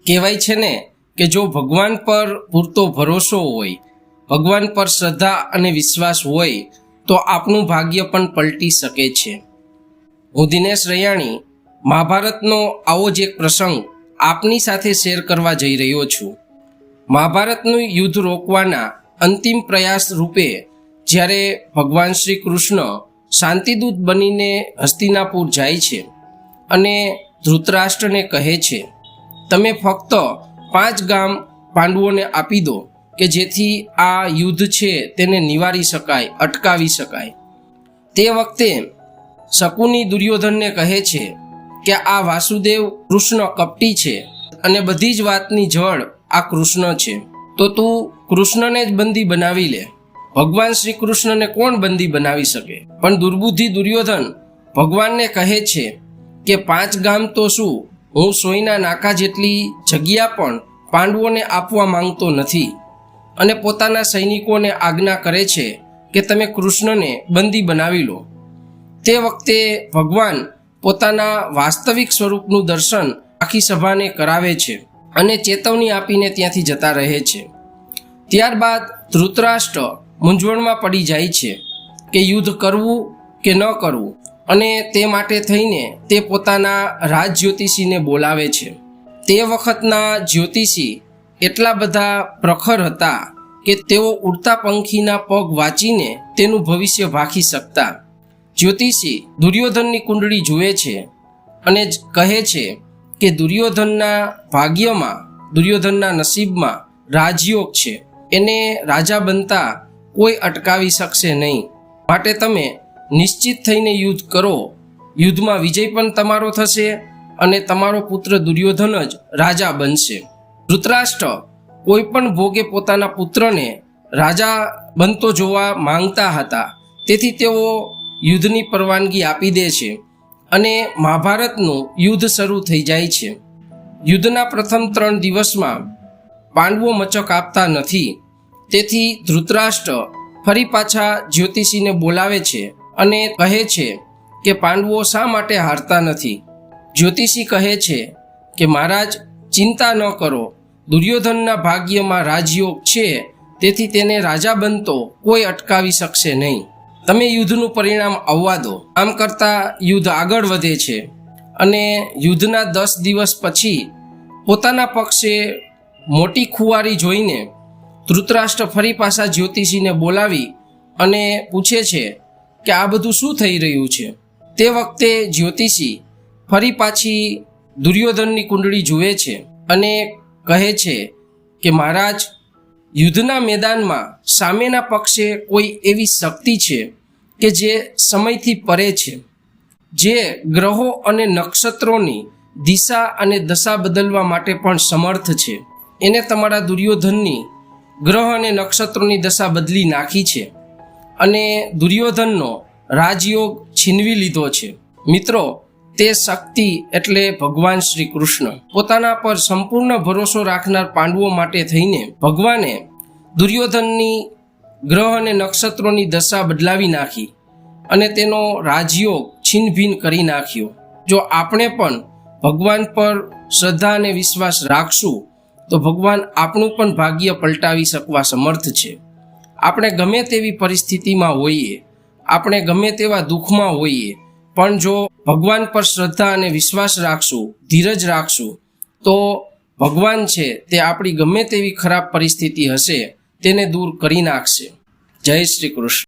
કહેવાય છે ને કે જો ભગવાન પર પૂરતો ભરોસો હોય, ભગવાન પર શ્રદ્ધા અને વિશ્વાસ હોય તો આપનું ભાગ્ય પણ પલટી શકે છે। હું દિનેશ રૈયાણી મહાભારતનો આવો જ એક પ્રસંગ આપની સાથે શેર કરવા જઈ રહ્યો છું। મહાભારતનું યુદ્ધ રોકવાના અંતિમ પ્રયાસ રૂપે જ્યારે ભગવાન શ્રી કૃષ્ણ શાંતિદૂત બનીને હસ્તિનાપુર જાય છે અને ધૃતરાષ્ટ્રને કહે છે, તમે ફક્ત 5 ગામ પાંડવોને આપી દો કે જેથી આ યુદ્ધ છે તેને નિવારી શકાય, અટકાવી શકાય। તે વખતે શકુની દુર્યોધનને કહે છે કે આ વાસુદેવ કૃષ્ણ કપટી છે અને બધી જ વાતની જડ આ કૃષ્ણ છે, તો તું કૃષ્ણને જ બંદી બનાવી લે। ભગવાન શ્રી કૃષ્ણને કોણ બંદી બનાવી શકે? પણ દુર્બુદ્ધિ દુર્યોધન ભગવાનને કહે છે કે 5 ગામ તો શું, હું સોયના નાકા જેટલી જગ્યા પણ પાંડવોને આપવા માંગતો નથી, અને પોતાના સૈનિકોને આજ્ઞા કરે છે કે તમે કૃષ્ણને બંદી બનાવી લો। તે વખતે ભગવાન પોતાના વાસ્તવિક સ્વરૂપનું દર્શન આખી સભાને કરાવે છે અને ચેતવણી આપીને ત્યાંથી જતા રહે છે। ત્યારબાદ ધૃતરાષ્ટ્ર મૂંઝવણમાં પડી જાય છે કે યુદ્ધ કરવું કે ન કરવું, અને તે માટે થઈને તે પોતાના રાજ જ્યોતિષીને બોલાવે છે। તે વખતના જ્યોતિષી એટલા બધા પ્રખર હતા કે તેઓ ઉડતા પંખીના પગ વાંચીને તેનું ભવિષ્ય ભાંખી શકતા। જ્યોતિષી દુર્યોધનની કુંડળી જુએ છે અને કહે છે કે દુર્યોધનના ભાગ્યમાં, દુર્યોધનના નસીબમાં રાજયોગ છે, એને રાજા બનતા કોઈ અટકાવી શકશે નહીં, માટે તમે નિશ્ચિત થઈને યુદ્ધ કરો, યુદ્ધમાં વિજય પણ તમારો થશે અને તમારો પુત્ર દુર્યોધન જ રાજા બનશે। ધૃતરાષ્ટ્ર કોઈ પણ ભોગે પોતાના પુત્રને રાજા બનતો જોવા માંગતા હતા, તેથી તેઓ યુદ્ધની પરવાનગી આપી દે છે અને મહાભારતનું યુદ્ધ શરૂ થઈ જાય છે। યુદ્ધના પ્રથમ 3 દિવસમાં પાંડવો મચક આપતા નથી, તેથી ધૃતરાષ્ટ્ર ફરી પાછા જ્યોતિષીને બોલાવે છે અને કહે છે કે પાંડવો શા માટે હારતા નથી? જ્યોતિષી કહે છે કે મહારાજ, ચિંતા ન કરો, દુર્યોધનના ભાગ્યમાં રાજયોગ છે, તેથી તેને રાજા બનતો કોઈ અટકાવી શકશે નહીં, તમે યુદ્ધનું પરિણામ આવવા દો। આમ કરતાં યુદ્ધ આગળ વધે છે અને યુદ્ધના 10 દિવસ પછી પોતાના પક્ષે મોટી ખુવારી જોઈને ધૃતરાષ્ટ્ર ફરી પાછા જ્યોતિષીને બોલાવી અને પૂછે છે કે આ બધું શું થઈ રહ્યું છે? તે વખતે જ્યોતિષી ફરી પાછી દુર્યોધનની કુંડળી જુએ છે અને કહે છે કે મહારાજ, યુદ્ધના મેદાનમાં સામેના પક્ષે કોઈ એવી શક્તિ છે કે જે સમયથી પરે છે, જે ગ્રહો અને નક્ષત્રોની દિશા અને દશા બદલવા માટે પણ સમર્થ છે। એને તમારા દુર્યોધનની ગ્રહ અને નક્ષત્રોની દશા બદલી નાખી છે અને દુર્યોધનનો રાજયોગ છીનવી લીધો છે। મિત્રો, તે શક્તિ એટલે ભગવાન શ્રી કૃષ્ણ। પોતાના પર સંપૂર્ણ ભરોસો રાખનાર પાંડવો માટે થઈને ભગવાને દુર્યોધનની ગ્રહ અને નક્ષત્રોની દશા બદલાવી નાખી અને તેનો રાજયોગ છીનભીન કરી નાખ્યો। જો આપણે પણ ભગવાન પર શ્રદ્ધા અને વિશ્વાસ રાખશું તો ભગવાન આપણું પણ ભાગ્ય પલટાવી શકવા સમર્થ છે। આપણે ગમે તેવી પરિસ્થિતિમાં હોઈએ, આપણે ગમે તેવા દુઃખમાં હોઈએ, પણ જો ભગવાન પર શ્રદ્ધા અને વિશ્વાસ રાખશું, ધીરજ રાખશું, તો ભગવાન છે તે આપણી ગમે તેવી ખરાબ પરિસ્થિતિ હશે તેને દૂર કરી નાખશે। જય શ્રી કૃષ્ણ।